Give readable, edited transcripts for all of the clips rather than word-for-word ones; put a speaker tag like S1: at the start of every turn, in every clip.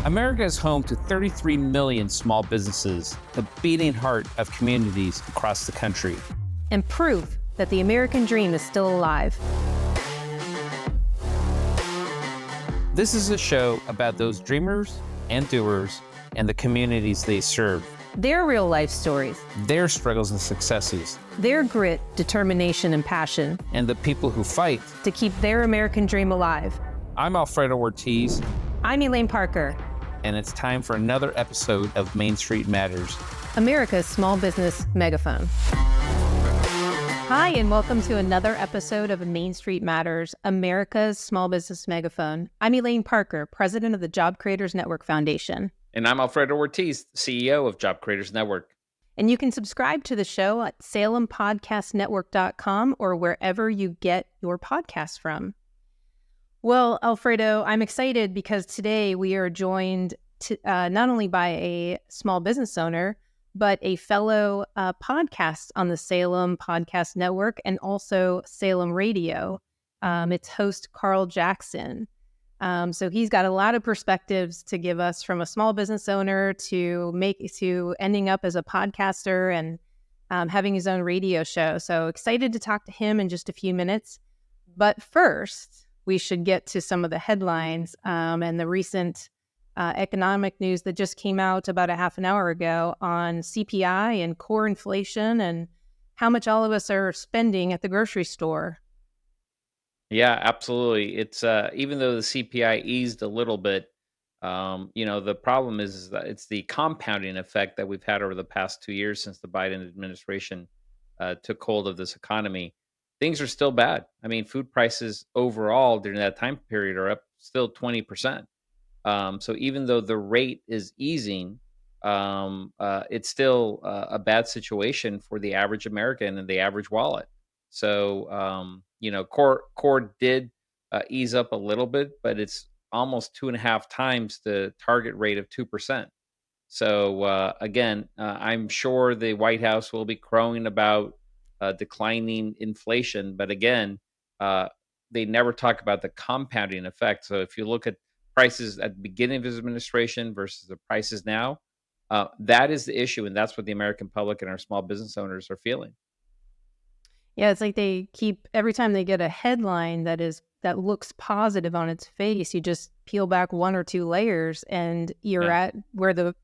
S1: America is home to 33 million small businesses, the beating heart of communities across the country.
S2: And proof that the American dream is still alive.
S1: This is a show about those dreamers and doers and the communities they serve.
S2: Their real life stories.
S1: Their struggles and successes.
S2: Their grit, determination, and passion.
S1: And the people who fight
S2: to keep their American dream alive.
S1: I'm Alfredo Ortiz.
S2: I'm Elaine Parker.
S1: And it's time for another episode of Main Street Matters,
S2: America's small business megaphone. Hi, and welcome to another episode of Main Street Matters, America's small business megaphone. I'm Elaine Parker, president of the Job Creators Network Foundation.
S1: And I'm Alfredo Ortiz, CEO of Job Creators Network.
S2: And you can subscribe to the show at salempodcastnetwork.com or wherever you get your podcasts from. Well, Alfredo, I'm excited because today we are joined not only by a small business owner, but a fellow podcast on the Salem Podcast Network and also Salem Radio. It's host Carl Jackson. So he's got a lot of perspectives to give us, from a small business owner to ending up as a podcaster and having his own radio show. So excited to talk to him in just a few minutes. But first, we should get to some of the headlines and the recent economic news that just came out about a half an hour ago on CPI and core inflation and how much all of us are spending at the grocery store.
S1: Yeah, absolutely. It's even though the CPI eased a little bit, the problem is that it's the compounding effect that we've had over the past 2 years since the Biden administration took hold of this economy. Things are still bad. I mean, food prices overall during that time period are up still 20%. So even though the rate is easing, it's still a bad situation for the average American and the average wallet. So, core did ease up a little bit, but it's almost 2.5 times the target rate of 2%. So again, I'm sure the White House will be crowing about declining inflation, but again, they never talk about the compounding effect. So if you look at prices at the beginning of his administration versus the prices now, that is the issue, and that's what the American public and our small business owners are feeling.
S2: Yeah, it's like they keep, every time they get a headline that looks positive on its face, you just peel back one or two layers and you're at where the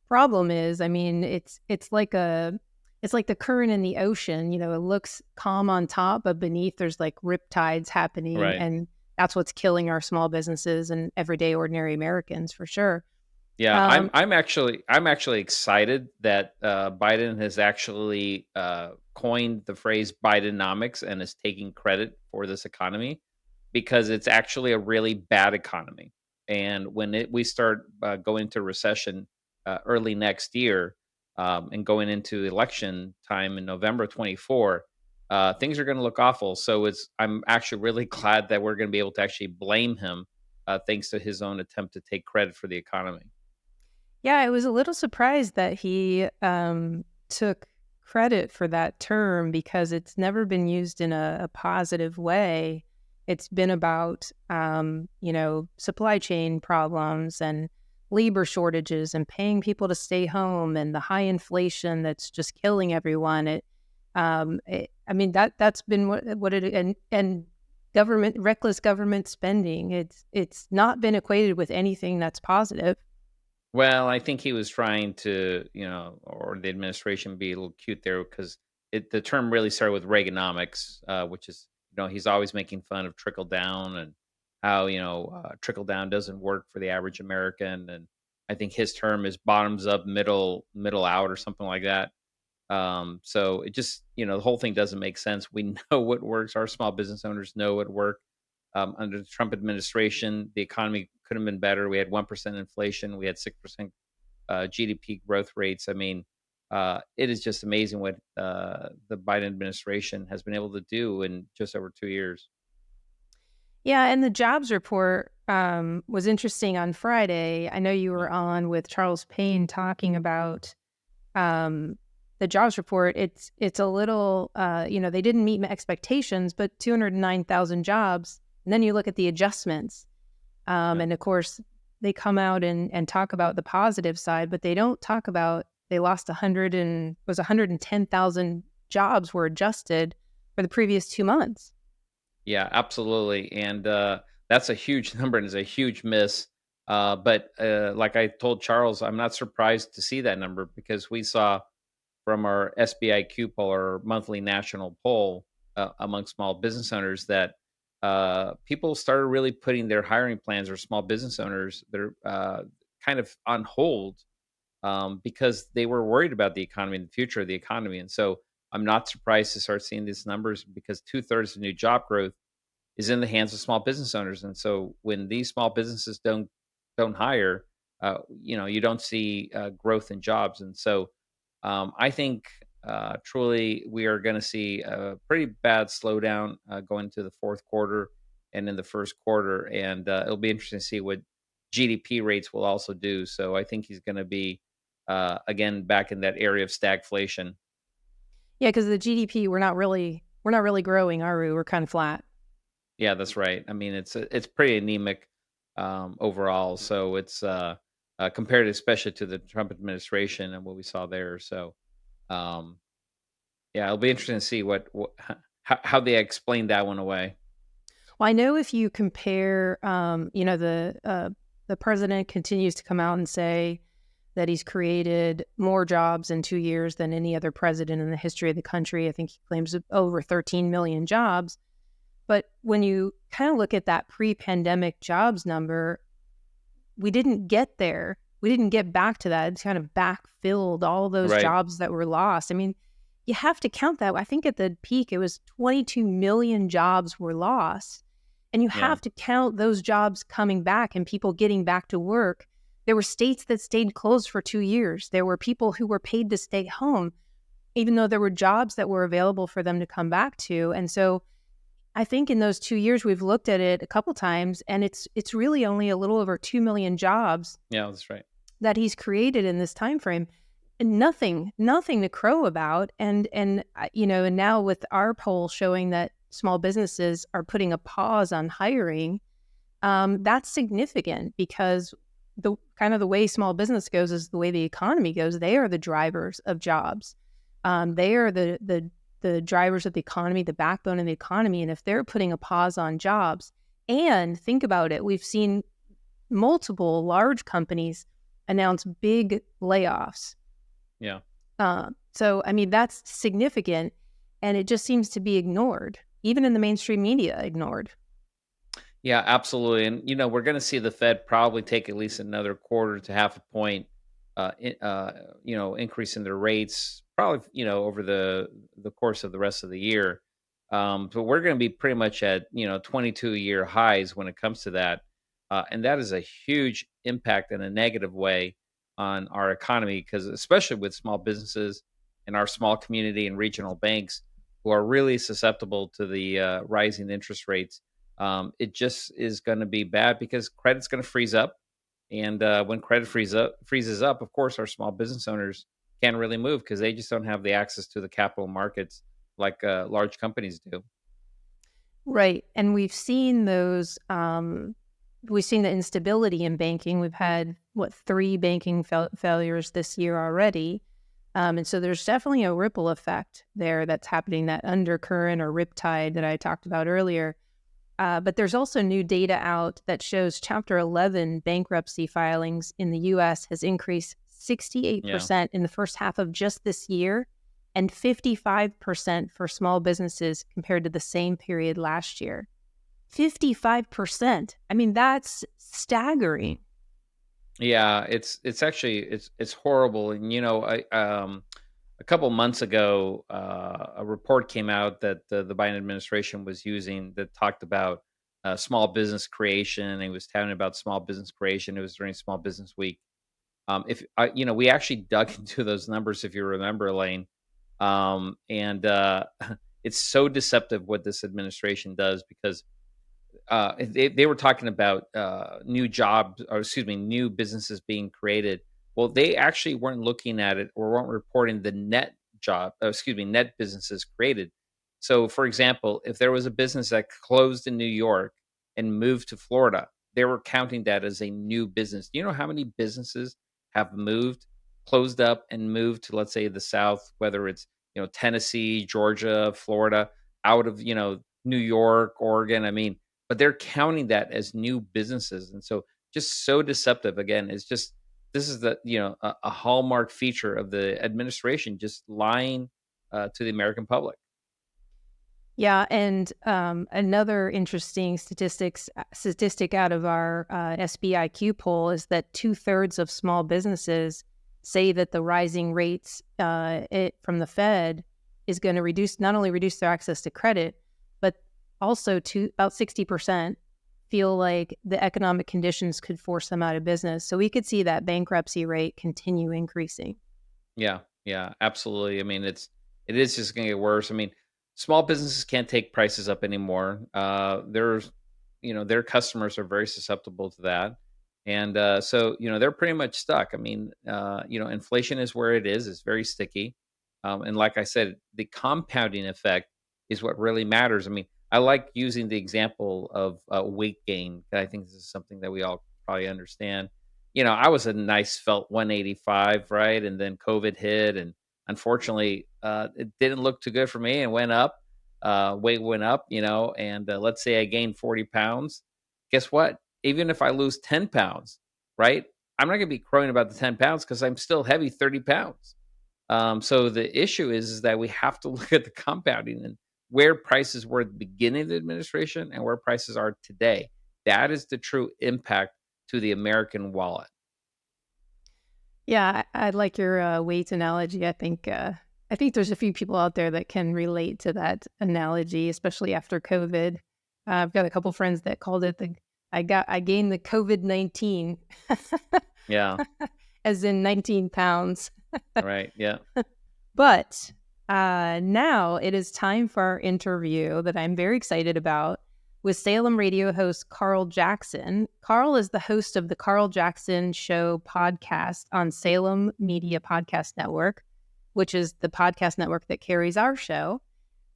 S2: problem is. I mean, it's like the current in the ocean. It looks calm on top, but beneath there's like riptides happening,
S1: right.
S2: And that's what's killing our small businesses and everyday ordinary Americans for sure.
S1: Yeah, I'm actually excited that Biden has actually coined the phrase Bidenomics and is taking credit for this economy, because it's actually a really bad economy. And when we start going into recession early next year and going into election time in November 24, things are going to look awful. So I'm actually really glad that we're going to be able to actually blame him thanks to his own attempt to take credit for the economy.
S2: Yeah, I was a little surprised that he took credit for that term, because it's never been used in a positive way. It's been about, supply chain problems and labor shortages and paying people to stay home and the high inflation that's just killing everyone. That's been what it and reckless government spending. It's not been equated with anything that's positive.
S1: Well, I think he was trying to, or the administration, be a little cute there, because the term really started with Reaganomics, which is, he's always making fun of trickle down and how, trickle down doesn't work for the average American. And I think his term is bottoms up, middle out, or something like that. So it just, the whole thing doesn't make sense. We know what works. Our small business owners know what worked. Under the Trump administration, the economy could have been better. We had 1% inflation. We had 6% GDP growth rates. I mean, it is just amazing what the Biden administration has been able to do in just over 2 years.
S2: Yeah, and the jobs report was interesting on Friday. I know you were on with Charles Payne talking about the jobs report. It's a little, they didn't meet my expectations, but 209,000 jobs. And then you look at the adjustments. And of course, they come out and talk about the positive side, but they don't talk about they lost 110,000 jobs were adjusted for the previous 2 months.
S1: Yeah, absolutely, and that's a huge number and is a huge miss. But like I told Charles, I'm not surprised to see that number because we saw from our SBIQ poll, our monthly national poll among small business owners, that people started really putting their hiring plans, or small business owners, they're kind of on hold because they were worried about the economy and the future of the economy. And so I'm not surprised to start seeing these numbers because two-thirds of new job growth is in the hands of small business owners. And so when these small businesses don't hire, you don't see growth in jobs. And so I think truly we are going to see a pretty bad slowdown going to the fourth quarter and in the first quarter. And it'll be interesting to see what GDP rates will also do. So I think he's going to be again back in that area of stagflation.
S2: Yeah, because the GDP, we're not really growing, are we? We're kind of flat.
S1: Yeah, that's right. I mean, it's pretty anemic overall. So it's compared especially to the Trump administration and what we saw there. So um, yeah, it'll be interesting to see how they explain that one away.
S2: Well, I know if you compare, the president continues to come out and say that he's created more jobs in 2 years than any other president in the history of the country. I think he claims over 13 million jobs. But when you kind of look at that pre-pandemic jobs number, we didn't get there. We didn't get back to that. It's kind of backfilled all those
S1: Right.
S2: jobs that were lost. I mean, you have to count that. I think at the peak, it was 22 million jobs were lost. And you
S1: Yeah.
S2: have to count those jobs coming back and people getting back to work. There were states that stayed closed for 2 years. There were people who were paid to stay home, even though there were jobs that were available for them to come back to. And so I think in those 2 years, we've looked at it a couple times, and it's really only a little over 2 million jobs
S1: Yeah, that's right.
S2: that he's created in this time frame. And nothing to crow about. And now with our poll showing that small businesses are putting a pause on hiring, that's significant because the kind of the way small business goes is the way the economy goes. They are the drivers of jobs. They are the drivers of the economy, the backbone of the economy. And if they're putting a pause on jobs, and think about it, we've seen multiple large companies announce big layoffs.
S1: Yeah.
S2: So, I mean, that's significant, and it just seems to be ignored, even in the mainstream media, ignored.
S1: Yeah, absolutely. And we're going to see the Fed probably take at least another quarter to half a point, increase in their rates, probably over the course of the rest of the year. But we're going to be pretty much at 22-year highs when it comes to that, and that is a huge impact in a negative way on our economy because especially with small businesses and our small community and regional banks who are really susceptible to the rising interest rates. It just is going to be bad because credit's going to freeze up, and when credit freezes up, of course, our small business owners can't really move because they just don't have the access to the capital markets like large companies do.
S2: Right. And we've seen the instability in banking. We've had, three banking failures this year already. And so there's definitely a ripple effect there that's happening, that undercurrent or riptide that I talked about earlier. But there's also new data out that shows Chapter 11 bankruptcy filings in the U.S. has increased
S1: Yeah.
S2: 68% in the first half of just this year, and 55% for small businesses compared to the same period last year. 55%. I mean, that's staggering.
S1: Yeah, it's actually it's horrible, and a couple months ago, a report came out that the Biden administration was using that talked about small business creation. And it was telling about small business creation. It was during Small Business Week. If we actually dug into those numbers, if you remember, Elaine, and it's so deceptive what this administration does because they were talking about new jobs, or excuse me, new businesses being created. Well, they actually weren't looking at it or weren't reporting the net businesses created. So, for example, if there was a business that closed in New York and moved to Florida, they were counting that as a new business. Do you know how many businesses have moved, closed up, and moved to, let's say, the South, whether it's, Tennessee, Georgia, Florida, out of, New York, Oregon. I mean, but they're counting that as new businesses. And so just so deceptive. Again, it's just this is the, a hallmark feature of the administration, just lying to the American public.
S2: Yeah, and another interesting statistic out of our SBIQ poll is that 2/3 of small businesses say that the rising rates from the Fed is going to not only reduce their access to credit, but also to about 60% feel like the economic conditions could force them out of business. So we could see that bankruptcy rate continue increasing.
S1: Yeah, yeah, absolutely. I mean, it is just going to get worse. I mean, small businesses can't take prices up anymore. Their customers are very susceptible to that, and so they're pretty much stuck. I mean, inflation is where it is. It's very sticky, and like I said, the compounding effect is what really matters. I mean, I like using the example of weight gain. I think this is something that we all probably understand. I was a nice felt 185, right? And then COVID hit, and unfortunately, it didn't look too good for me and went up. Weight went up, and let's say I gained 40 pounds. Guess what? Even if I lose 10 pounds, right? I'm not going to be crowing about the 10 pounds because I'm still heavy 30 pounds. So the issue is that we have to look at the compounding and where prices were at the beginning of the administration and where prices are today. That is the true impact to the American wallet.
S2: Yeah, I like your weight analogy. I think there's a few people out there that can relate to that analogy, especially after COVID. I've got a couple friends that called it I gained the COVID-19,
S1: Yeah.
S2: as in 19 pounds.
S1: Right. Yeah.
S2: But now it is time for our interview that I'm very excited about with Salem radio host Carl Jackson. Carl is the host of the Carl Jackson Show podcast on Salem Media Podcast Network, which is the podcast network that carries our show.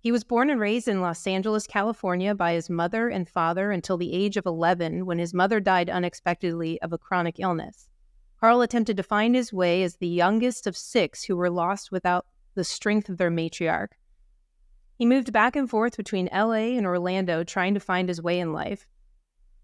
S2: He was born and raised in Los Angeles, California by his mother and father until the age of 11 when his mother died unexpectedly of a chronic illness. Carl attempted to find his way as the youngest of 6 who were lost without the strength of their matriarch. He moved back and forth between LA and Orlando trying to find his way in life.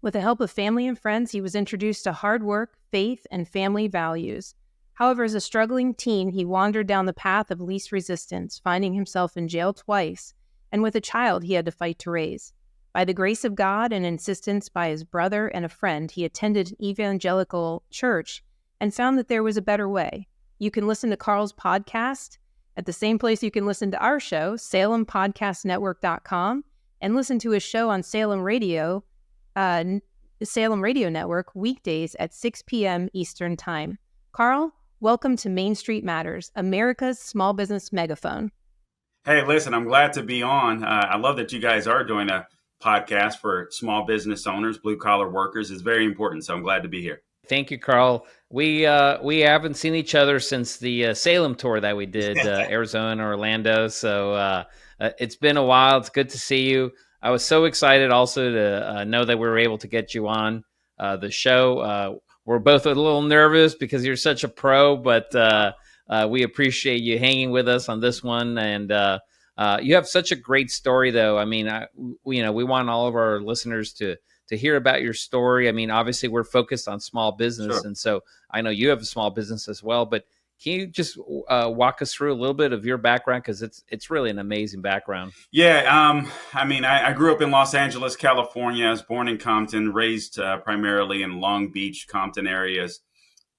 S2: With the help of family and friends, he was introduced to hard work, faith, and family values. However, as a struggling teen, he wandered down the path of least resistance, finding himself in jail twice, and with a child he had to fight to raise. By the grace of God and insistence by his brother and a friend, he attended an evangelical church and found that there was a better way. You can listen to Carl's podcast at the same place you can listen to our show, SalemPodcastNetwork.com, and listen to his show on Salem Radio, Salem Radio Network, weekdays at 6 p.m. Eastern Time. Carl, welcome to Main Street Matters, America's small business megaphone.
S3: Hey, listen, I'm glad to be on. I love that you guys are doing a podcast for small business owners, blue collar workers. It's very important, so I'm glad to be here.
S1: Thank you, Carl. We haven't seen each other since the Salem tour that we did, Arizona, Orlando. So it's been a while. It's good to see you. I was so excited also to know that we were able to get you on the show. We're both a little nervous because you're such a pro, but we appreciate you hanging with us on this one. And you have such a great story, though. I mean, we want all of our listeners to hear about your story. I mean, obviously we're focused on small business. Sure. And so I know you have a small business as well, but can you just walk us through a little bit of your background? Because it's really an amazing background.
S3: Yeah. I mean, I grew up in Los Angeles, California. I was born in Compton, raised primarily in Long Beach, Compton areas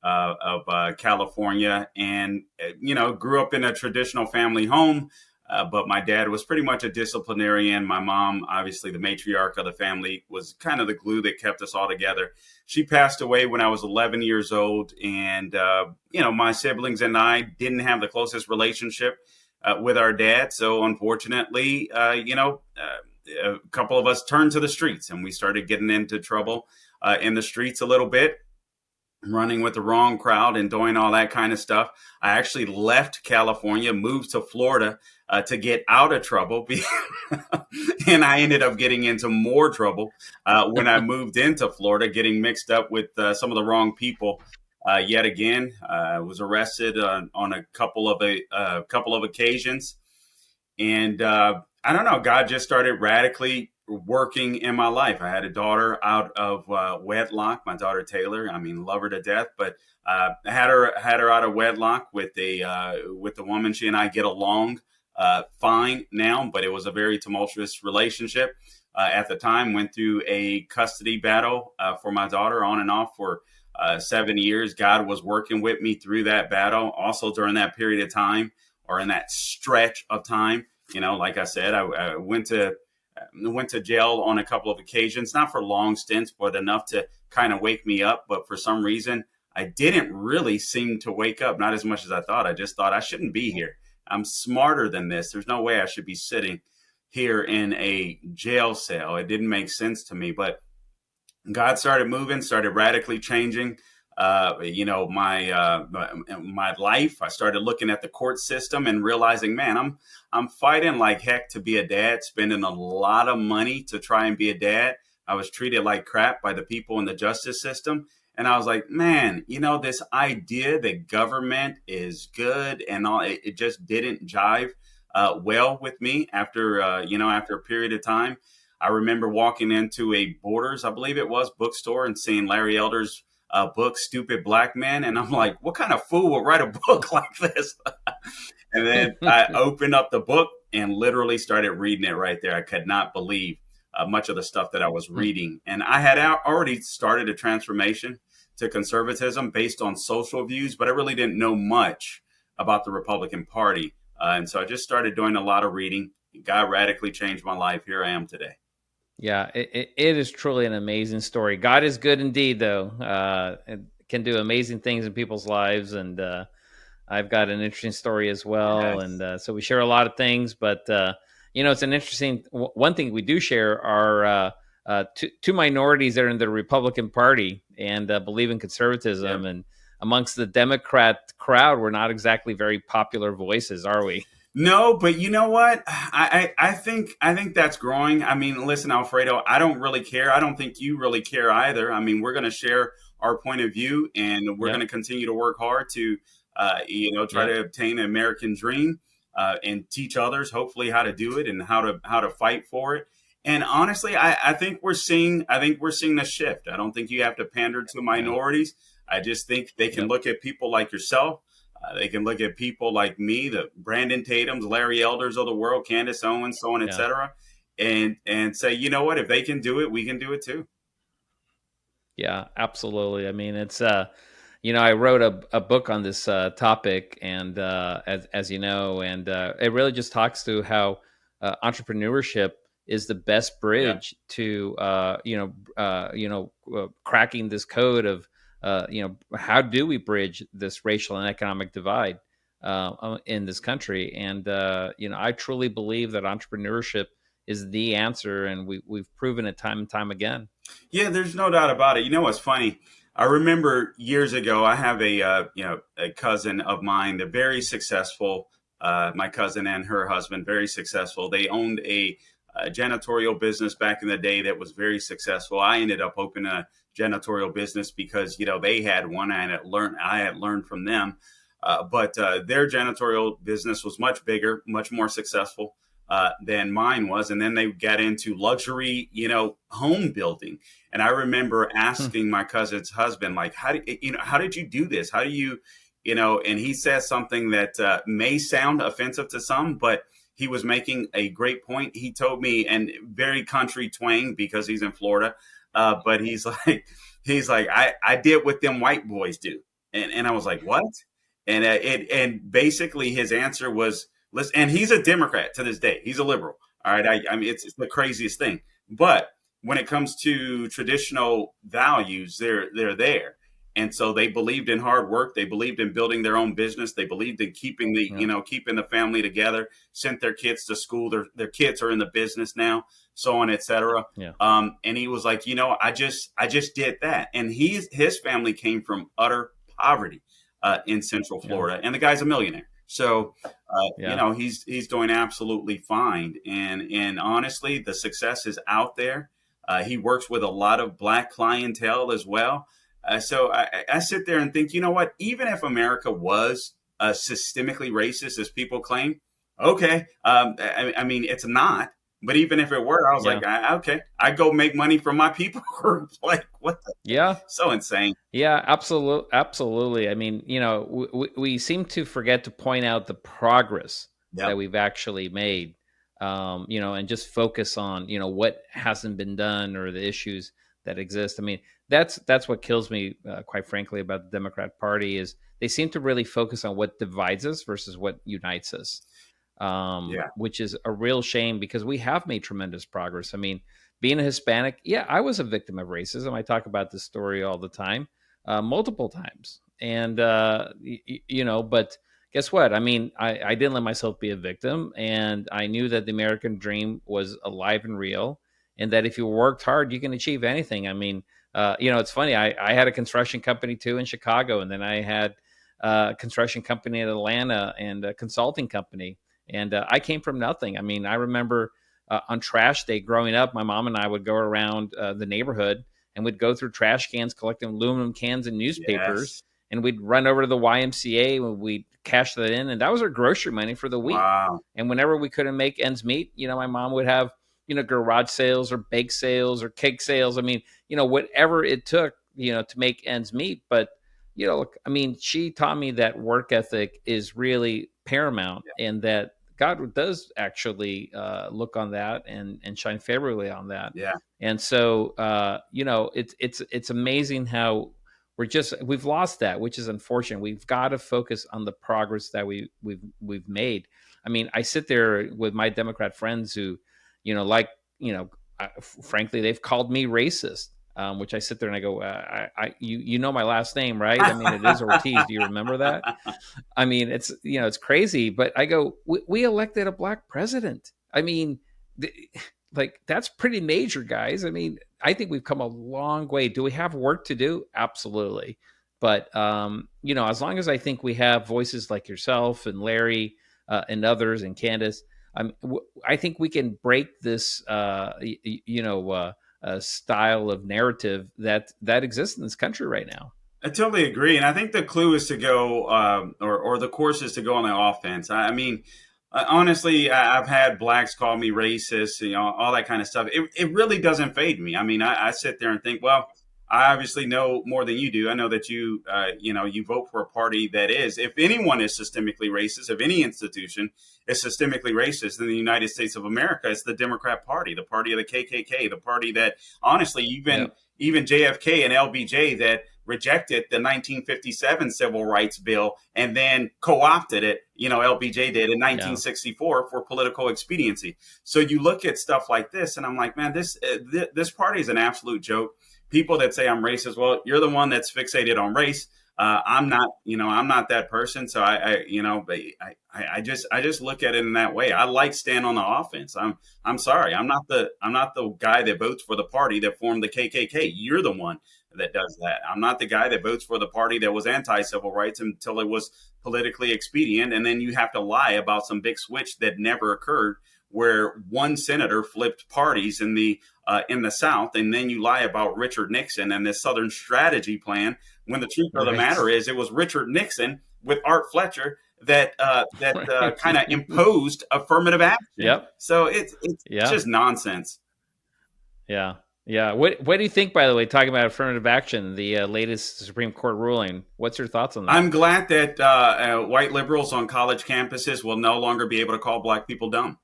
S3: of California. And, grew up in a traditional family home. But my dad was pretty much a disciplinarian. My mom, obviously the matriarch of the family, was kind of the glue that kept us all together. She passed away when I was 11 years old. And, my siblings and I didn't have the closest relationship with our dad. So unfortunately, a couple of us turned to the streets and we started getting into trouble in the streets a little bit, running with the wrong crowd and doing all that kind of stuff. I actually left California, moved to Florida to get out of trouble. then I ended up getting into more trouble when I moved into Florida, getting mixed up with some of the wrong people. Yet again, I was arrested on a couple of occasions, and I don't know. God just started radically working in my life. I had a daughter out of wedlock. My daughter Taylor. I mean, love her to death, but I had her out of wedlock with the woman. She and I get along fine now, but it was a very tumultuous relationship at the time. Went through a custody battle for my daughter on and off for 7 years. God was working with me through that battle. Also during that period of time, or in that stretch of time, like I said, I went to jail on a couple of occasions, not for long stints, but enough to kind of wake me up. But for some reason, I didn't really seem to wake up, not as much as I thought. I just thought I shouldn't be here. I'm smarter than this. There's no way I should be sitting here in a jail cell. It didn't make sense to me, but God started moving, started radically changing, my life. I started looking at the court system and realizing, man, I'm fighting like heck to be a dad, spending a lot of money to try and be a dad. I was treated like crap by the people in the justice system. And I was like, man, this idea that government is good and all, it just didn't jive well with me after a period of time. I remember walking into a Borders, I believe it was, bookstore and seeing Larry Elder's book, Stupid Black Men. And I'm like, what kind of fool would write a book like this? And then I opened up the book and literally started reading it right there. I could not believe much of the stuff that I was reading. And I had already started a transformation to conservatism based on social views, but I really didn't know much about the Republican Party. And so I just started doing a lot of reading. God radically changed my life. Here I am today.
S1: Yeah, it is truly an amazing story. God is good indeed, though. It can do amazing things in people's lives. And I've got an interesting story as well. Yes. And so we share a lot of things. But, it's an interesting one thing we do share are two minorities that are in the Republican Party and believe in conservatism. Yep. And amongst the Democrat crowd, we're not exactly very popular voices, are we?
S3: No, but you know what? I think that's growing. I mean, listen, Alfredo, I don't really care. I don't think you really care either. I mean, we're going to share our point of view, and we're going to continue to work hard to, try to obtain an American dream and teach others, hopefully, how to do it and how to fight for it. And honestly, I think we're seeing the shift. I don't think you have to pander to minorities. I just think they can look at people like yourself. They can look at people like me, the Brandon Tatums, Larry Elders of the world, Candace Owens, so on, et cetera, and say, you know what, if they can do it, we can do it too.
S1: Yeah, absolutely. I mean, it's, I wrote a book on this topic, and as you know, and it really just talks to how entrepreneurship is the best bridge to, cracking this code of, how do we bridge this racial and economic divide in this country? And, I truly believe that entrepreneurship is the answer, and we've proven it time and time again.
S3: Yeah, there's no doubt about it. You know what's funny? I remember years ago, I have a cousin of mine. They're very successful. My cousin and her husband, very successful. They owned a janitorial business back in the day that was very successful. I ended up opening a janitorial business because they had one. I had learned from them, but their janitorial business was much bigger, much more successful than mine was. And then they got into luxury, home building. And I remember asking my cousin's husband, like, how did you do this? How do you, and he says something that may sound offensive to some, but he was making a great point. He told me, and very country twang because he's in Florida, but he's like, I did what them white boys do. And I was like, what? And basically his answer was, listen, and he's a Democrat to this day. He's a liberal. All right. I mean, it's the craziest thing. But when it comes to traditional values, they're there. And so they believed in hard work. They believed in building their own business. They believed in keeping keeping the family together, sent their kids to school. Their kids are in the business now, so on, et cetera.
S1: Yeah.
S3: And he was like, I just did that. And his family came from utter poverty in Central Florida. And the guy's a millionaire. So,
S1: Yeah.
S3: he's doing absolutely fine. And honestly, the success is out there. He works with a lot of black clientele as well. So I sit there and think, you know what? Even if America was systemically racist, as people claim, okay. I mean, it's not. But even if it were, I was
S1: Yeah.
S3: like, okay, I go make money from my people. Like, what the heck?
S1: Yeah.
S3: So insane.
S1: Yeah, absolutely. Absolutely. I mean, we seem to forget to point out the progress
S3: Yep.
S1: that we've actually made, and just focus on, what hasn't been done or the issues that exist. I mean, that's what kills me, quite frankly, about the Democrat Party is they seem to really focus on what divides us versus what unites us,
S3: Yeah.
S1: which is a real shame because we have made tremendous progress. I mean, being a Hispanic, yeah, I was a victim of racism. I talk about this story all the time, multiple times. And, but guess what? I mean, I didn't let myself be a victim. And I knew that the American dream was alive and real. And that if you worked hard, you can achieve anything. I mean, it's funny. I had a construction company too in Chicago. And then I had a construction company in Atlanta and a consulting company. And I came from nothing. I mean, I remember on trash day growing up, my mom and I would go around the neighborhood and we'd go through trash cans, collecting aluminum cans and newspapers.
S3: Yes.
S1: And we'd run over to the YMCA and we'd cash that in. And that was our grocery money for the week.
S3: Wow.
S1: And whenever we couldn't make ends meet, my mom would have, garage sales or bake sales or cake sales. I mean, whatever it took, to make ends meet. But, look, I mean, she taught me that work ethic is really paramount and that God does actually look on that and shine favorably on that.
S3: Yeah.
S1: And so, it's amazing how we've lost that, which is unfortunate. We've got to focus on the progress that we've made. I mean, I sit there with my Democrat friends who, frankly, they've called me racist. Which I sit there and I go, you know my last name, right? I mean, it is Ortiz. Do you remember that? I mean, it's crazy. But I go, we elected a black president. I mean, that's pretty major, guys. I mean, I think we've come a long way. Do we have work to do? Absolutely. But as long as I think we have voices like yourself and Larry and others and Candace, I think we can break this, style of narrative that exists in this country right now.
S3: I totally agree, and I think the clue is to go, or the course is to go on the offense. I mean, honestly, I've had blacks call me racist, all that kind of stuff. It really doesn't fade me. I mean, I sit there and think, well, I obviously know more than you do. I know that you vote for a party that is, if anyone is systemically racist, if any institution is systemically racist in the United States of America, it's the Democrat Party, the party of the KKK, the party that, honestly, even JFK and LBJ that rejected the 1957 Civil Rights Bill and then co-opted it, LBJ did in 1964 for political expediency. So you look at stuff like this and I'm like, man, this party is an absolute joke. People that say I'm racist, well, you're the one that's fixated on race. I'm not, I'm not that person. So I just look at it in that way. I like stand on the offense. I'm sorry. I'm not the guy that votes for the party that formed the KKK. You're the one that does that. I'm not the guy that votes for the party that was anti-civil rights until it was politically expedient. And then you have to lie about some big switch that never occurred, where one senator flipped parties in the South, and then you lie about Richard Nixon and this Southern Strategy Plan, when the truth of the matter is it was Richard Nixon with Art Fletcher that kind of imposed affirmative action.
S1: Yep.
S3: So it's just nonsense.
S1: Yeah. Yeah. What do you think, by the way, talking about affirmative action, the latest Supreme Court ruling? What's your thoughts on that?
S3: I'm glad that white liberals on college campuses will no longer be able to call black people dumb.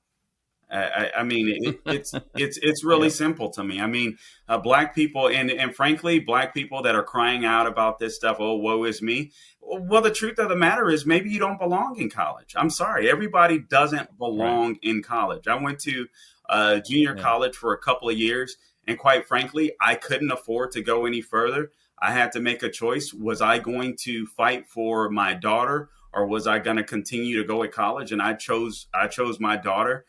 S3: I mean, it's really simple to me. I mean, black people and frankly, black people that are crying out about this stuff, oh, woe is me. Well, the truth of the matter is maybe you don't belong in college. I'm sorry. Everybody doesn't belong in college. I went to junior college for a couple of years. And quite frankly, I couldn't afford to go any further. I had to make a choice. Was I going to fight for my daughter, or was I going to continue to go to college? And I chose my daughter.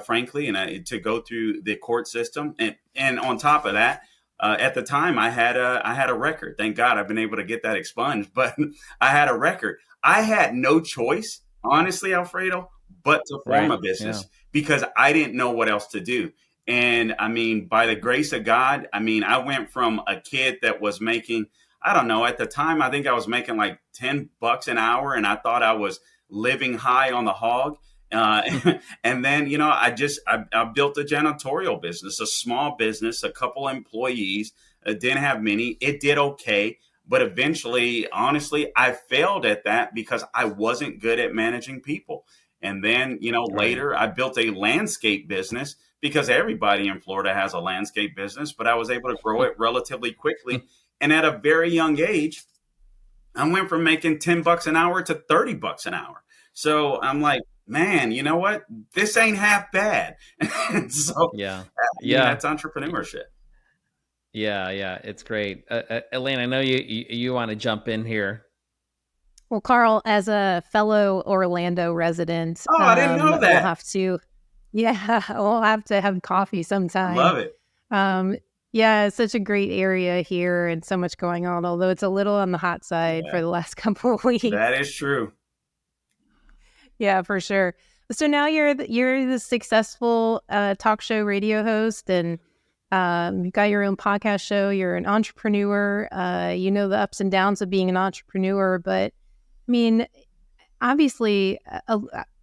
S3: Frankly, and to go through the court system, and on top of that, at the time I had a record. Thank God I've been able to get that expunged, but I had a record. I had no choice honestly, Alfredo, but to form
S1: Right.
S3: a
S1: Yeah.
S3: business because I didn't know what else to do. And I mean, by the grace of God, I mean, I went from a kid that was making, I don't know, at the time, I think I was making like $10 an hour and I thought I was living high on the hog. And then, I built a janitorial business, a small business, a couple employees, didn't have many. It did okay. But eventually, honestly, I failed at that because I wasn't good at managing people. And then,
S1: Right.
S3: later I built a landscape business because everybody in Florida has a landscape business, but I was able to grow it relatively quickly. And at a very young age, I went from making $10 an hour to $30 an hour. So I'm like, man, you know what? This ain't half bad. So,
S1: Yeah.
S3: I mean,
S1: Yeah.
S3: that's entrepreneurship.
S1: Yeah. Yeah. It's great. Elaine, I know you want to jump in here.
S2: Well, Carl, as a fellow Orlando resident,
S3: Oh, I didn't know
S2: we'll
S3: that.
S2: have to, yeah, we'll have to have coffee
S3: I
S2: sometime.
S3: love it.
S2: Um, yeah, it's such a great area here and so much going on, although it's a little on the hot side
S3: Yeah,
S2: for the last couple of weeks.
S3: that is true.
S2: Yeah, for sure. So now you're the successful talk show radio host, and you've got your own podcast show. You're an entrepreneur. You know the ups and downs of being an entrepreneur, but I mean, obviously,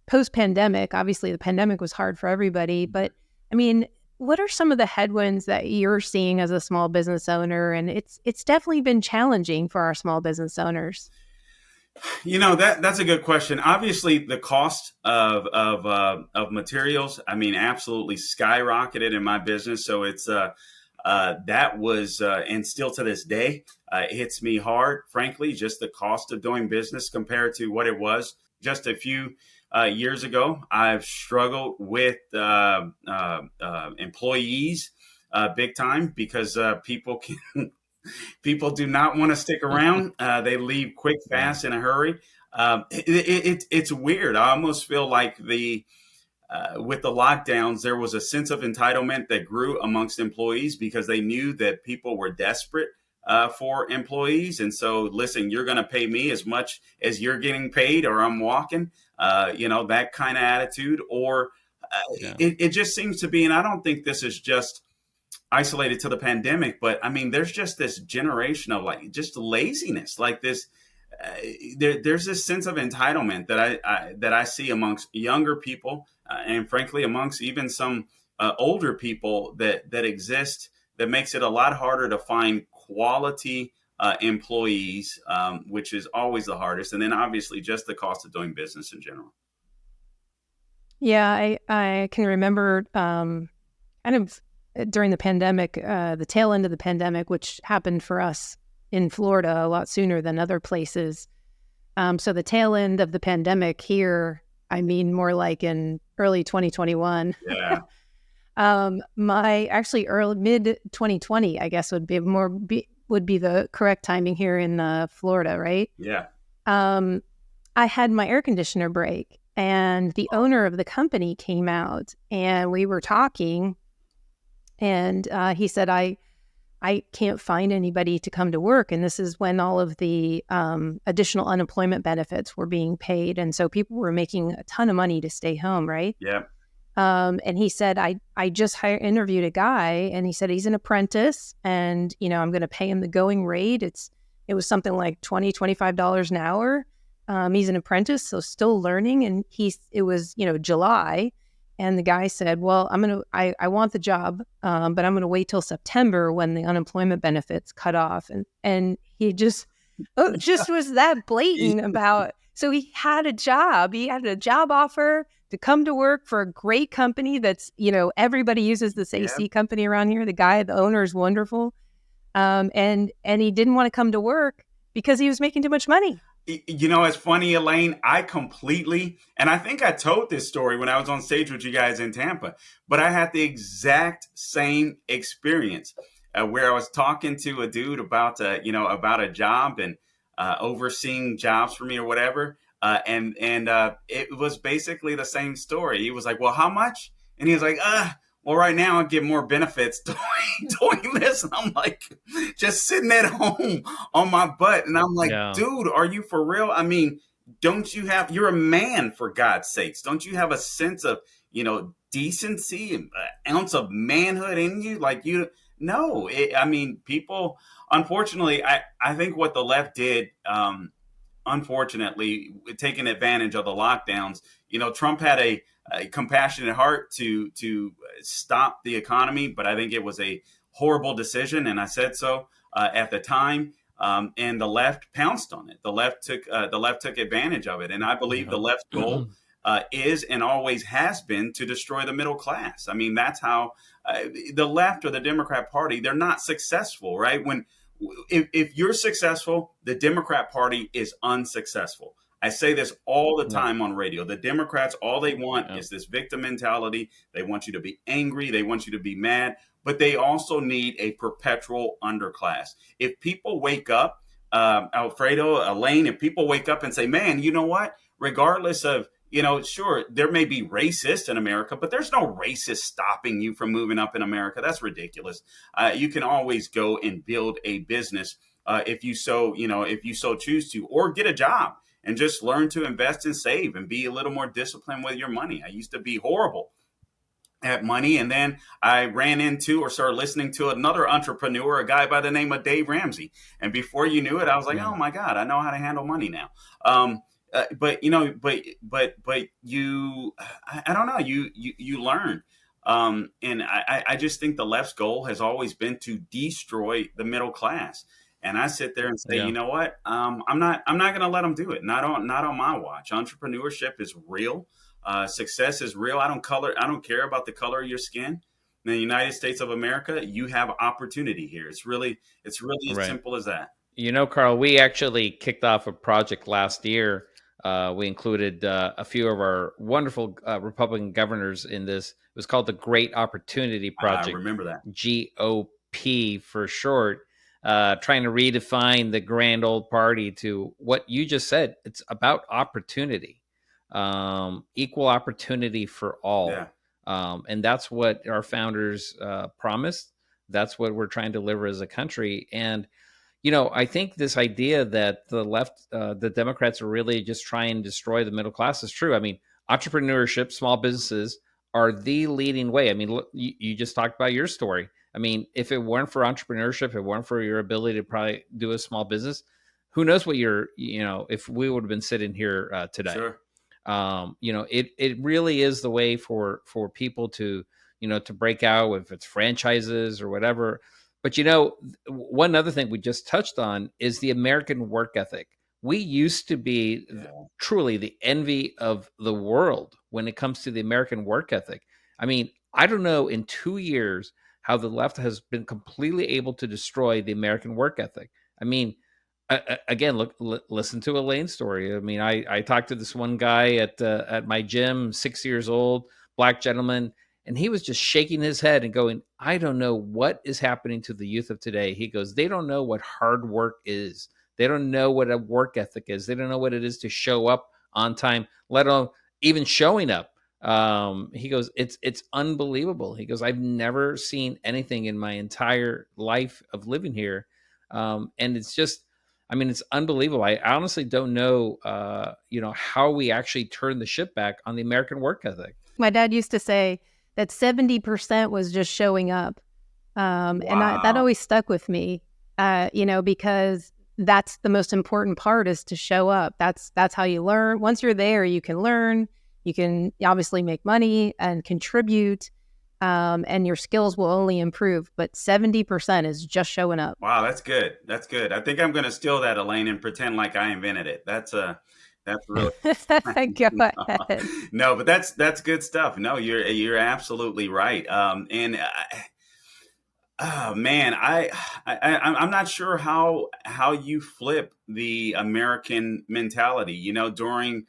S2: post pandemic, obviously the pandemic was hard for everybody. But I mean, what are some of the headwinds that you're seeing as a small business owner? And it's definitely been challenging for our small business owners.
S3: That's a good question. Obviously, the cost of materials, I mean, absolutely skyrocketed in my business. So it's that was and still to this day hits me hard. Frankly, just the cost of doing business compared to what it was just a few years ago. I've struggled with employees big time because people do not want to stick around. They leave quick,
S1: Yeah.
S3: fast, in a hurry. It's weird. I almost feel like with the lockdowns, there was a sense of entitlement that grew amongst employees because they knew that people were desperate for employees. And so, listen, you're going to pay me as much as you're getting paid, or I'm walking. That kind of attitude. Or
S1: Yeah.
S3: it just seems to be, and I don't think this is just isolated to the pandemic, but I mean, there's just this generation of like just laziness, like this. There's this sense of entitlement that I see amongst younger people, and frankly, amongst even some older people that exist, that makes it a lot harder to find quality employees, which is always the hardest, and then obviously just the cost of doing business in general.
S2: Yeah, I can remember kind of during the pandemic, the tail end of the pandemic, which happened for us in Florida a lot sooner than other places. So the tail end of the pandemic here, I mean, more like in early 2021.
S3: Yeah,
S2: My actually early mid 2020, I guess would be the correct timing here in Florida, right?
S3: yeah,
S2: I had my air conditioner break, and the owner of the company came out, and we were talking, and he said, I can't find anybody to come to work. And this is when all of the additional unemployment benefits were being paid. And so people were making a ton of money to stay home, right?
S3: yeah,
S2: And he said, I just interviewed a guy, and he said he's an apprentice, and, I'm going to pay him the going rate. It was something like $25 an hour. He's an apprentice, so still learning. And it was, July. And the guy said, well, I want the job, but I'm going to wait till September when the unemployment benefits cut off. And he just was that blatant about, so he had a job. He had a job offer to come to work for a great company that's, everybody uses this AC company around here. The owner is wonderful. And he didn't want to come to work because he was making too much money.
S3: It's funny, Elaine. I completely, and I think I told this story when I was on stage with you guys in Tampa, but I had the exact same experience where I was talking to a dude about a job and overseeing jobs for me or whatever. And it was basically the same story. He was like, well, how much? And he was like, well, right now I get more benefits doing this. And I'm like, just sitting at home on my butt. And I'm like,
S1: Yeah.
S3: dude, are you for real? I mean, don't you have, you're a man, for God's sakes. Don't you have a sense of, decency, an ounce of manhood in you? Like, no, I mean, people, unfortunately, I think what the left did, unfortunately, taking advantage of the lockdowns, Trump had a compassionate heart to stop the economy, but I think it was a horrible decision, and I said so at the time. And the left pounced on it. The left took advantage of it, and I believe the left's goal is and always has been to destroy the middle class. I mean, that's how the left or the Democrat Party, they're not successful, right? If you're successful, the Democrat Party is unsuccessful. I say this all the time on radio. The Democrats, all they want is this victim mentality. They want you to be angry. They want you to be mad. But they also need a perpetual underclass. If people wake up, Alfredo, Elaine, if people wake up and say, man, you know what? Regardless of, sure, there may be racists in America, but there's no racist stopping you from moving up in America. That's ridiculous. You can always go and build a business if you so choose to, or get a job and just learn to invest and save and be a little more disciplined with your money. I used to be horrible at money. And then I ran into or started listening to another entrepreneur, a guy by the name of Dave Ramsey. And before you knew it, I was like, oh my God, I know how to handle money now. But you I don't know, you learn. And I just think the left's goal has always been to destroy the middle class. And I sit there and say, you know what? I'm not going to let them do it. Not on my watch. Entrepreneurship is real. Success is real. I don't care about the color of your skin. In the United States of America, you have opportunity here. It's really as simple as that.
S1: Carl, we actually kicked off a project last year. We included a few of our wonderful Republican governors in this. It was called the Great Opportunity Project.
S3: I remember that.
S1: GOP for short. Trying to redefine the grand old party to what you just said. It's about opportunity. Equal opportunity for all.
S3: Yeah.
S1: And that's what our founders promised. That's what we're trying to deliver as a country. And, I think this idea that the left, the Democrats are really just trying to destroy the middle class is true. I mean, entrepreneurship, small businesses are the leading way. I mean, look, you just talked about your story. I mean, if it weren't for entrepreneurship, if it weren't for your ability to probably do a small business, who knows what if we would have been sitting here today.
S3: Sure.
S1: It really is the way for people to break out, if it's franchises or whatever. But one other thing we just touched on is the American work ethic. We used to be truly the envy of the world when it comes to the American work ethic. I mean, I don't know in 2 years how the left has been completely able to destroy the American work ethic. I mean, again, listen to Elaine's story. I mean, I talked to this one guy at my gym, 6 years old, black gentleman, and he was just shaking his head and going, I don't know what is happening to the youth of today. He goes, they don't know what hard work is. They don't know what a work ethic is. They don't know what it is to show up on time, let alone even showing up. He goes, it's unbelievable. He goes, I've never seen anything in my entire life of living here. And it's just, I mean, it's unbelievable. I honestly don't know, how we actually turn the ship back on the American work ethic.
S2: My dad used to say that 70% was just showing up. And that always stuck with me, because that's the most important part, is to show up. That's how you learn. Once you're there, you can learn. You can obviously make money and contribute, and your skills will only improve. But 70% is just showing up.
S3: Wow, that's good. That's good. I think I'm going to steal that, Elaine, and pretend like I invented it. That's really
S2: Go ahead.
S3: No, but that's good stuff. No, you're absolutely right. Oh man, I'm not sure how you flip the American mentality. During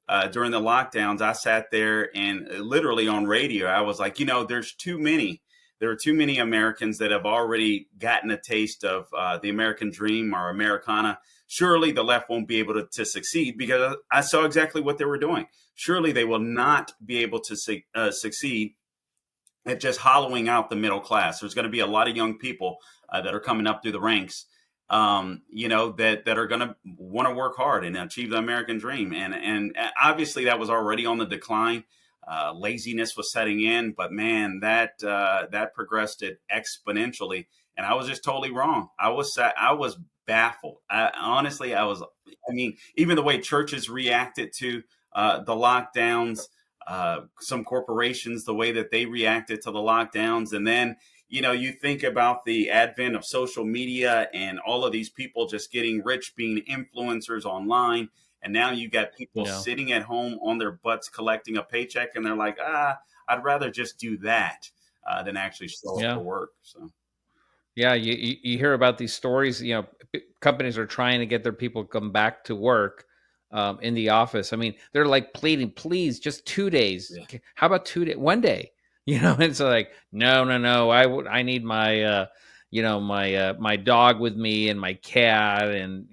S3: the lockdowns, I sat there and literally on radio, I was like, there are too many Americans that have already gotten a taste of the American dream or Americana. Surely the left won't be able to succeed, because I saw exactly what they were doing. Surely they will not be able to succeed at just hollowing out the middle class. There's going to be a lot of young people that are coming up through the ranks that are going to want to work hard and achieve the American dream. And obviously that was already on the decline. Laziness was setting in, but man, that progressed it exponentially. And I was just totally wrong. I was baffled. Honestly, I mean, even the way churches reacted to the lockdowns, some corporations, the way that they reacted to the lockdowns. And then, you think about the advent of social media and all of these people just getting rich, being influencers online. And now you got people sitting at home on their butts collecting a paycheck. And they're like, I'd rather just do that than actually show up for work. So.
S1: Yeah, you hear about these stories. Companies are trying to get their people to come back to work in the office. I mean, they're like pleading, please, just 2 days. Yeah. How about 2 days? 1 day? And so like, no. I need my, my dog with me and my cat, and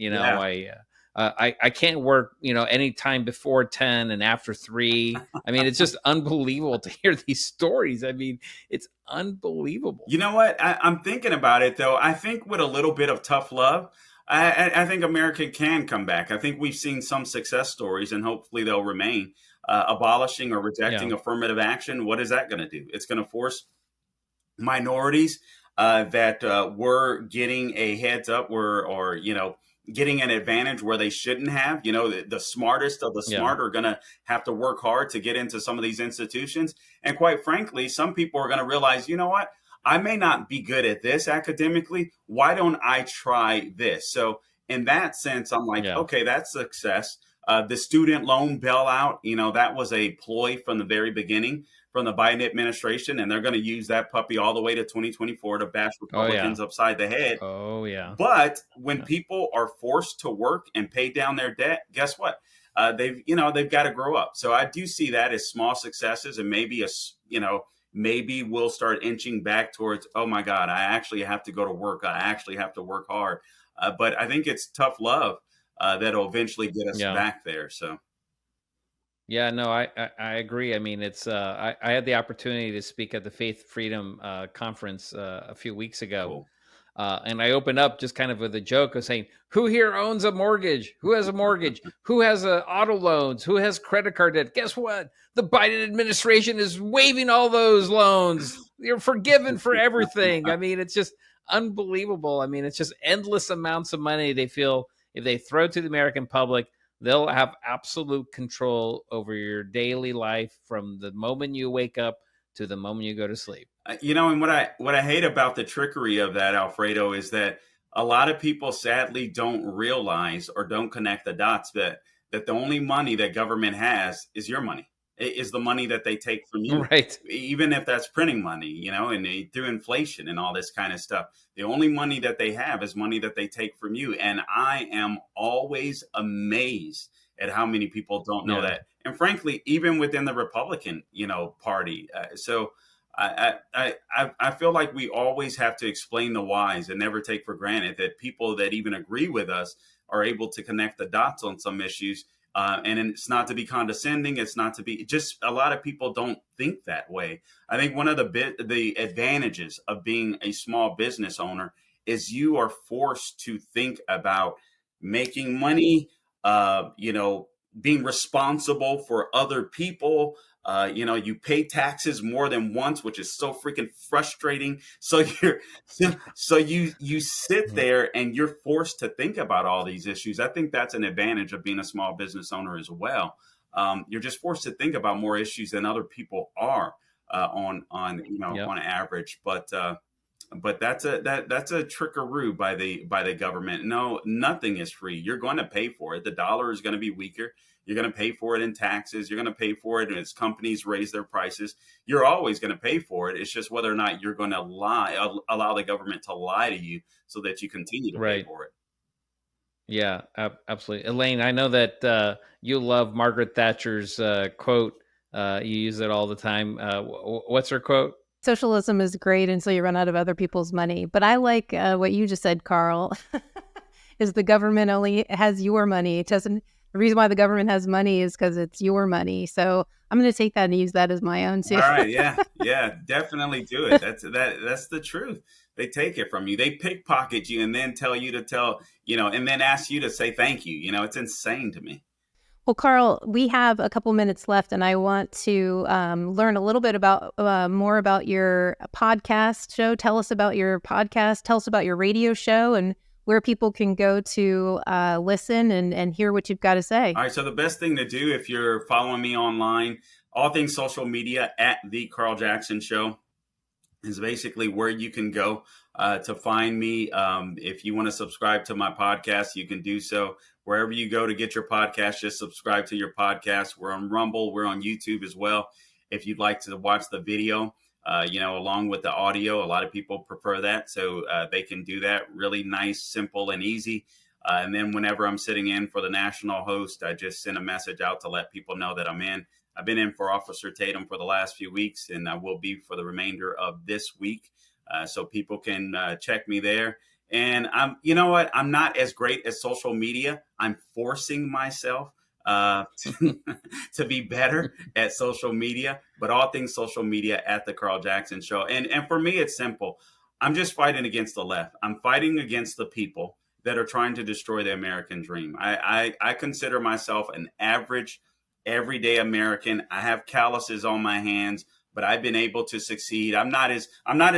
S1: I can't work, anytime before 10 and after 3. I mean, it's just unbelievable to hear these stories. I mean, it's unbelievable.
S3: You know what? I'm thinking about it, though. I think with a little bit of tough love, I think America can come back. I think we've seen some success stories, and hopefully they'll remain. Abolishing or rejecting affirmative action, what is that going to do? It's going to force minorities that were getting a heads up or getting an advantage where they shouldn't have. The smartest of the smart are going to have to work hard to get into some of these institutions. And quite frankly, some people are going to realize, you know what? I may not be good at this academically. Why don't I try this? So in that sense, I'm like, okay, that's success. The student loan bailout, that was a ploy from the very beginning from the Biden administration, and they're going to use that puppy all the way to 2024 to bash Republicans upside the head.
S1: Oh, yeah.
S3: But when people are forced to work and pay down their debt, guess what? They've got to grow up. So I do see that as small successes, and maybe maybe we'll start inching back towards, oh my God, I actually have to go to work. I actually have to work hard. But I think it's tough love that'll eventually get us back there. So.
S1: Yeah, no, I agree. I mean, it's I had the opportunity to speak at the Faith Freedom conference a few weeks ago.
S3: Cool.
S1: And I opened up just kind of with a joke of saying, who here owns a mortgage? Who has a mortgage? Who has auto loans? Who has credit card debt? Guess what? The Biden administration is waiving all those loans. You're forgiven for everything. I mean, it's just unbelievable. I mean, it's just endless amounts of money they feel if they throw to the American public. They'll have absolute control over your daily life from the moment you wake up to the moment you go to sleep.
S3: And what I hate about the trickery of that, Alfredo, is that a lot of people sadly don't realize or don't connect the dots that the only money that government has is your money. It is the money that they take from you.
S1: Right.
S3: Even if that's printing money, and through inflation and all this kind of stuff. The only money that they have is money that they take from you. And I am always amazed at how many people don't know that. And frankly, even within the Republican, party. So I feel like we always have to explain the whys and never take for granted that people that even agree with us are able to connect the dots on some issues. And it's not to be condescending. It's not to be just a lot of people don't think that way. I think one of the advantages of being a small business owner is you are forced to think about making money, being responsible for other people. You pay taxes more than once, which is so freaking frustrating. So you sit there and you're forced to think about all these issues. I think that's an advantage of being a small business owner as well. You're just forced to think about more issues than other people are on average. But that's a trickaroo by the government. No, nothing is free. You're going to pay for it. The dollar is going to be weaker. You're going to pay for it in taxes. You're going to pay for it as companies raise their prices. You're always going to pay for it. It's just whether or not you're going to allow the government to lie to you so that you continue to pay for it.
S1: Yeah, absolutely. Elaine, I know that you love Margaret Thatcher's quote. You use it all the time. What's her quote?
S2: Socialism is great until you run out of other people's money. But I like what you just said, Carl, is the government only has your money. It doesn't The reason why the government has money is because it's your money. So I'm going to take that and use that as my own too.
S3: All right, yeah, definitely do it. That's the truth. They take it from you. They pickpocket you and then tell you to tell, and then ask you to say thank you. It's insane to me.
S2: Well, Carl, we have a couple minutes left, and I want to learn a little bit about more about your podcast show. Tell us about your podcast. Tell us about your radio show and where people can go to listen and hear what you've got to say.
S3: All right. So the best thing to do if you're following me online, all things social media at The Carl Jackson Show is basically where you can go to find me. If you want to subscribe to my podcast, you can do so. Wherever you go to get your podcast, just subscribe to your podcast. We're on Rumble. We're on YouTube as well. If you'd like to watch the video, along with the audio, a lot of people prefer that. So they can do that really nice, simple, and easy. And then whenever I'm sitting in for the national host, I just send a message out to let people know that I'm in. I've been in for Officer Tatum for the last few weeks, and I will be for the remainder of this week. So people can check me there. And you know what? I'm not as great at social media. I'm forcing myself to be better at social media, but all things social media at The Carl Jackson Show. And for me, it's simple. I'm just fighting against the left. I'm fighting against the people that are trying to destroy the American dream. I consider myself an average, everyday American. I have calluses on my hands, but I've been able to succeed. I'm not as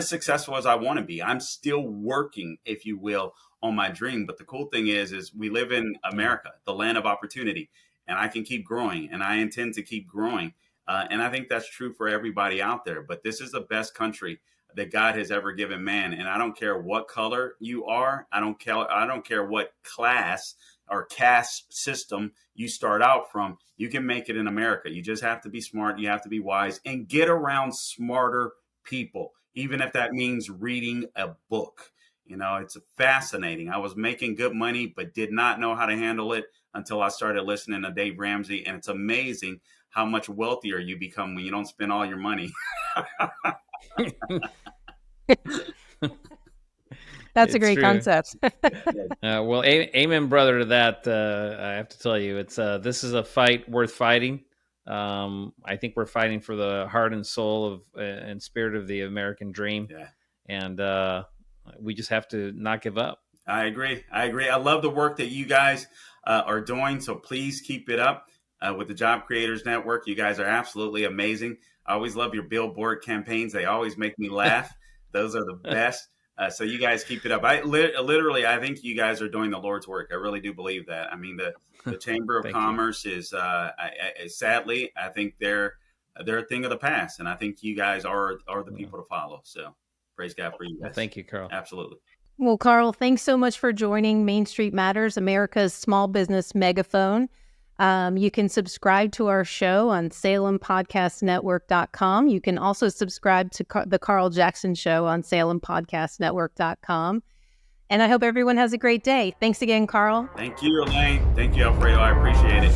S3: successful as I want to be. I'm still working, if you will, on my dream. But the cool thing is we live in America, the land of opportunity, and I can keep growing, and I intend to keep growing. And I think that's true for everybody out there. But this is the best country that God has ever given man. And I don't care what color you are. I don't care what class or caste system you start out from. You can make it in America. You just have to be smart. You have to be wise and get around smarter people, even if that means reading a book. It's fascinating. I was making good money, but did not know how to handle it until I started listening to Dave Ramsey. And it's amazing how much wealthier you become when you don't spend all your money.
S2: That's a great concept.
S1: Well, amen, brother, to that. I have to tell you, this is a fight worth fighting. I think we're fighting for the heart and soul of and spirit of the American dream.
S3: Yeah.
S1: And we just have to not give up.
S3: I agree. I love the work that you guys are doing. So please keep it up with the Job Creators Network. You guys are absolutely amazing. I always love your billboard campaigns. They always make me laugh. Those are the best. So you guys keep it up. I think you guys are doing the Lord's work. I really do believe that. I mean, the Chamber of Commerce is, sadly, I think they're a thing of the past. And I think you guys are the people to follow. So praise God for you guys.
S1: Well, thank you, Carl.
S3: Absolutely.
S2: Well, Carl, thanks so much for joining Main Street Matters, America's small business megaphone. You can subscribe to our show on SalemPodcastNetwork.com. You can also subscribe to the Carl Jackson Show on SalemPodcastNetwork.com. And I hope everyone has a great day. Thanks again, Carl.
S3: Thank you, Elaine. Thank you, Alfredo. I appreciate it.